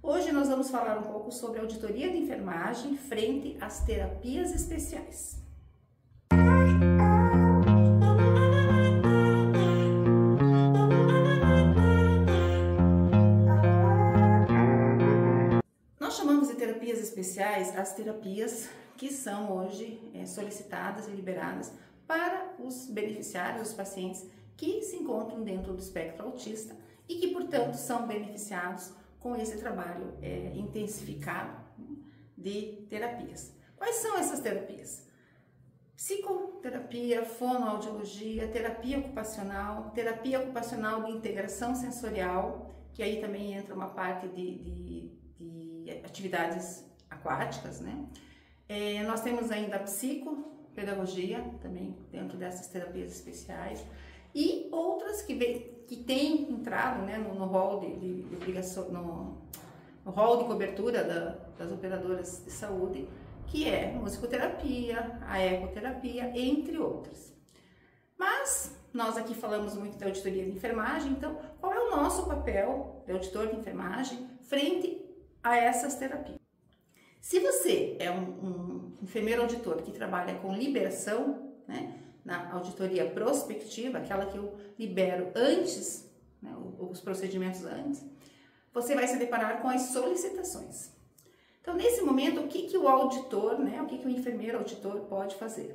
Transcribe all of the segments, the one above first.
Hoje nós vamos falar um pouco sobre a auditoria de enfermagem frente às terapias especiais. Nós chamamos de terapias especiais as terapias que são hoje solicitadas e liberadas para os beneficiários, os pacientes que se encontram dentro do espectro autista e que, portanto, são beneficiados com esse trabalho intensificado de terapias. Quais são essas terapias? Psicoterapia, fonoaudiologia, terapia ocupacional de integração sensorial, que aí também entra uma parte de atividades aquáticas, né? Nós temos ainda a psicopedagogia, também dentro dessas terapias especiais, e outras que têm entrado, né, no rol de obrigação, no rol de cobertura das operadoras de saúde, que é musicoterapia, a ecoterapia, entre outras. Mas nós aqui falamos muito da auditoria de enfermagem, então qual é o nosso papel de auditor de enfermagem frente a essas terapias? Se você é um enfermeiro auditor que trabalha com liberação, né, na auditoria prospectiva, aquela que eu libero antes, né, os procedimentos antes, você vai se deparar com as solicitações. Então, nesse momento, o que o auditor, né, o que o enfermeiro auditor pode fazer?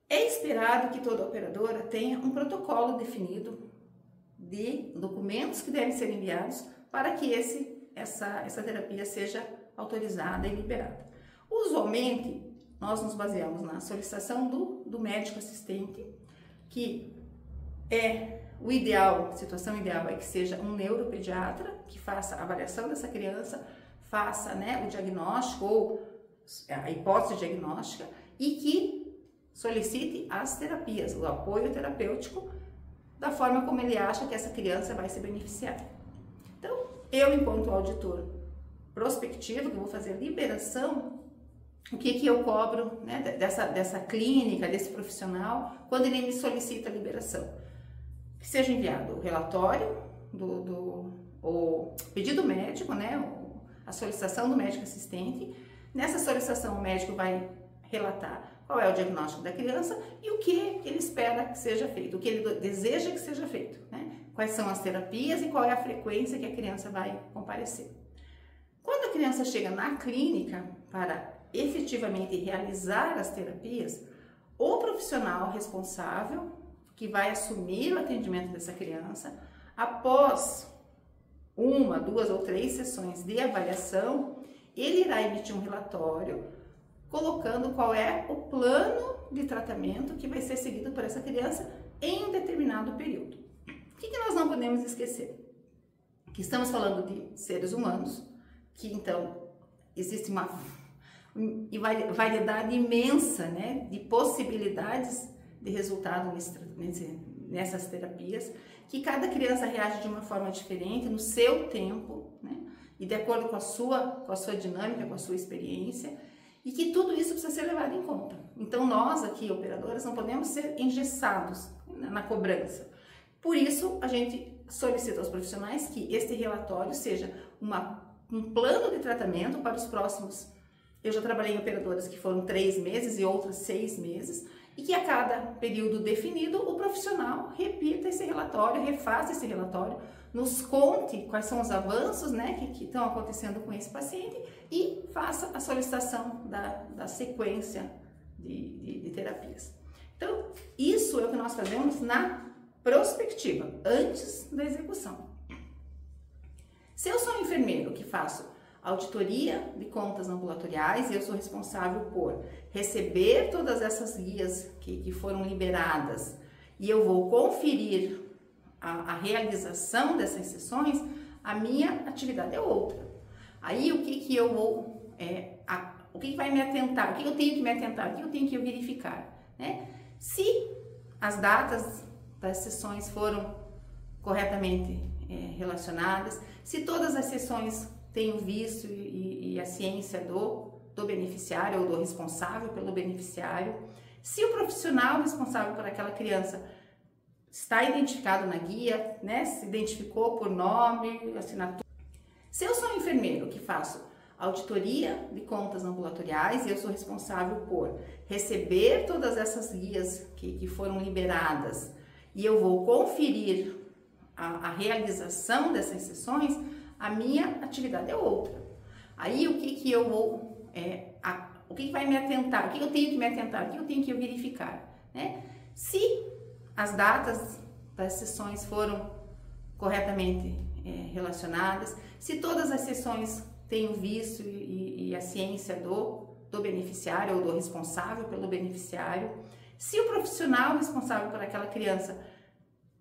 É esperado que toda operadora tenha um protocolo definido de documentos que devem ser enviados para que essa terapia seja autorizada e liberada. Usualmente, nós nos baseamos na solicitação do médico assistente, que é o ideal, a situação ideal é que seja um neuropediatra que faça a avaliação dessa criança, faça, né, o diagnóstico ou a hipótese diagnóstica e que solicite as terapias, o apoio terapêutico da forma como ele acha que essa criança vai se beneficiar. Então, eu, enquanto auditor prospectivo, que vou fazer a liberação, o que eu cobro, né, dessa clínica, desse profissional, quando ele me solicita a liberação? Que seja enviado o relatório o pedido médico, né, a solicitação do médico assistente. Nessa solicitação, o médico vai relatar qual é o diagnóstico da criança e o que ele espera que seja feito, o que ele deseja que seja feito, né? Quais são as terapias e qual é a frequência que a criança vai comparecer. Quando a criança chega na clínica para efetivamente realizar as terapias, o profissional responsável que vai assumir o atendimento dessa criança, após 1, 2 ou 3 sessões de avaliação, ele irá emitir um relatório colocando qual é o plano de tratamento que vai ser seguido por essa criança em um determinado período. O que nós não podemos esquecer? Que estamos falando de seres humanos, que então existe uma variedade imensa, né, de possibilidades de resultado nessas terapias, que cada criança reage de uma forma diferente, no seu tempo, né, e de acordo com a sua dinâmica, com a sua experiência, e que tudo isso precisa ser levado em conta. Então nós aqui, operadoras, não podemos ser engessados na cobrança. Por isso, a gente solicita aos profissionais que este relatório seja um plano de tratamento para os próximos. Eu já trabalhei em operadoras que foram 3 meses e outras 6 meses, e que a cada período definido o profissional repita esse relatório, refaça esse relatório, nos conte quais são os avanços, né, que estão acontecendo com esse paciente e faça a solicitação da sequência de terapias. Então, isso é o que nós fazemos na prospectiva, antes da execução. Se eu sou um enfermeiro que faço auditoria de contas ambulatoriais e eu sou responsável por receber todas essas guias que foram liberadas e eu vou conferir a realização dessas sessões, a minha atividade é outra. Aí o que eu vou, o que vai me atentar, o que eu tenho que me atentar, o que eu tenho que verificar, né? Se as datas das sessões foram corretamente relacionadas, se todas as sessões têm o vício e a ciência do beneficiário ou do responsável pelo beneficiário, se o profissional responsável por aquela criança está identificado na guia, né, se identificou por nome, assinatura. Se eu sou enfermeira enfermeiro que faço auditoria de contas ambulatoriais, e eu sou responsável por receber todas essas guias que foram liberadas, e eu vou conferir a realização dessas sessões, a minha atividade é outra. Aí o que eu vou, o que vai me atentar, o que eu tenho que me atentar, o que eu tenho que verificar, né? Se as datas das sessões foram corretamente relacionadas, se todas as sessões têm o visto e a ciência do beneficiário ou do responsável pelo beneficiário, se o profissional responsável por aquela criança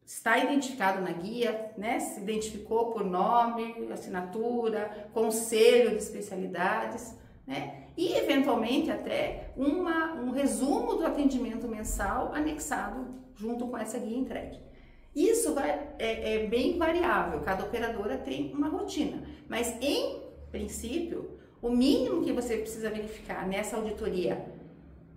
está identificado na guia, né? Se identificou por nome, assinatura, conselho de especialidades, né? E eventualmente até um resumo do atendimento mensal anexado junto com essa guia entregue. Isso é bem variável, cada operadora tem uma rotina, mas em princípio, o mínimo que você precisa verificar nessa auditoria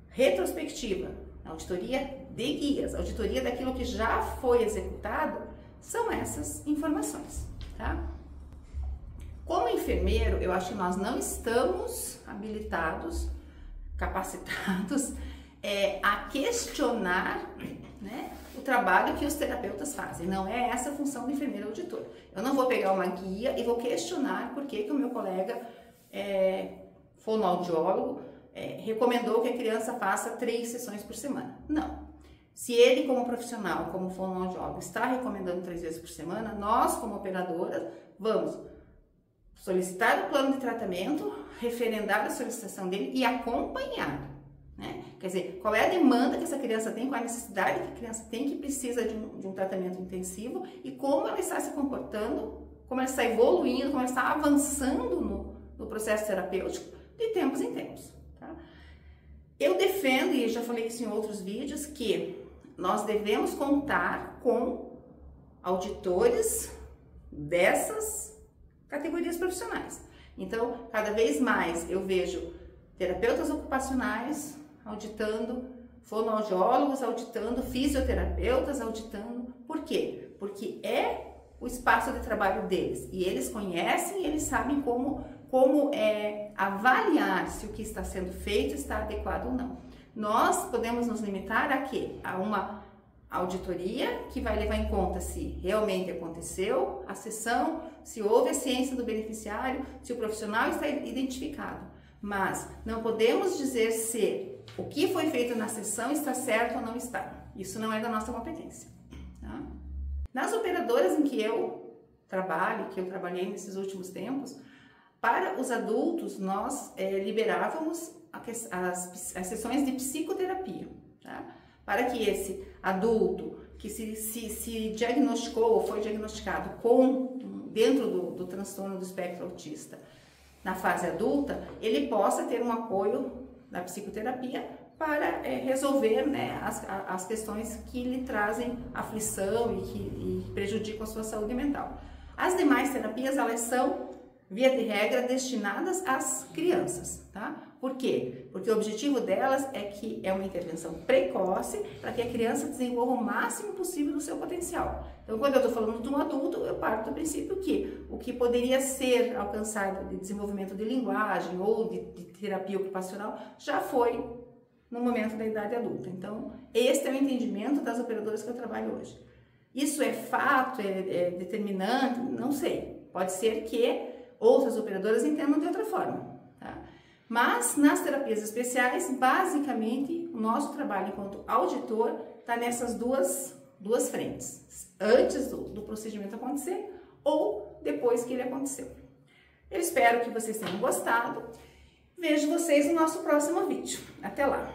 retrospectiva, auditoria de guias, auditoria daquilo que já foi executado, são essas informações, tá? Como enfermeiro, eu acho que nós não estamos habilitados, capacitados a questionar, né, o trabalho que os terapeutas fazem. Não é essa a função do enfermeiro auditor. Eu não vou pegar uma guia e vou questionar por que o meu colega fonoaudiólogo recomendou que a criança faça 3 sessões por semana. Não. Se ele, como profissional, como fonoaudiólogo, está recomendando 3 vezes por semana, nós, como operadoras, vamos solicitar o plano de tratamento, referendar a solicitação dele e acompanhar, né? Quer dizer, qual é a demanda que essa criança tem, qual é a necessidade que a criança tem, que precisa de um tratamento intensivo e como ela está se comportando, como ela está evoluindo, como ela está avançando no processo terapêutico de tempos em tempos, tá? Eu defendo, e já falei isso em outros vídeos, que nós devemos contar com auditores dessas categorias profissionais. Então, cada vez mais eu vejo terapeutas ocupacionais auditando, fonoaudiólogos auditando, fisioterapeutas auditando. Por quê? Porque é o espaço de trabalho deles e eles conhecem e eles sabem como avaliar se o que está sendo feito está adequado ou não. Nós podemos nos limitar a quê? A uma auditoria que vai levar em conta se realmente aconteceu a sessão, se houve a ciência do beneficiário, se o profissional está identificado. Mas não podemos dizer se o que foi feito na sessão está certo ou não está. Isso não é da nossa competência, tá? Nas operadoras em que eu trabalho, que eu trabalhei nesses últimos tempos, para os adultos nós liberávamos as sessões de psicoterapia, tá? Para que esse adulto que se diagnosticou ou foi diagnosticado dentro do transtorno do espectro autista na fase adulta, ele possa ter um apoio da psicoterapia para resolver, né, as questões que lhe trazem aflição e que prejudicam a sua saúde mental. As demais terapias, elas são, via de regra, destinadas às crianças, tá? Por quê? Porque o objetivo delas é uma intervenção precoce para que a criança desenvolva o máximo possível do seu potencial. Então, quando eu estou falando de um adulto, eu parto do princípio que o que poderia ser alcançado de desenvolvimento de linguagem ou de terapia ocupacional já foi no momento da idade adulta. Então, este é o entendimento das operadoras que eu trabalho hoje. Isso é fato, é determinante? Não sei. Pode ser que outras operadoras entendam de outra forma, tá? Mas nas terapias especiais, basicamente, o nosso trabalho enquanto auditor está nessas duas frentes, antes do procedimento acontecer ou depois que ele aconteceu. Eu espero que vocês tenham gostado. Vejo vocês no nosso próximo vídeo. Até lá!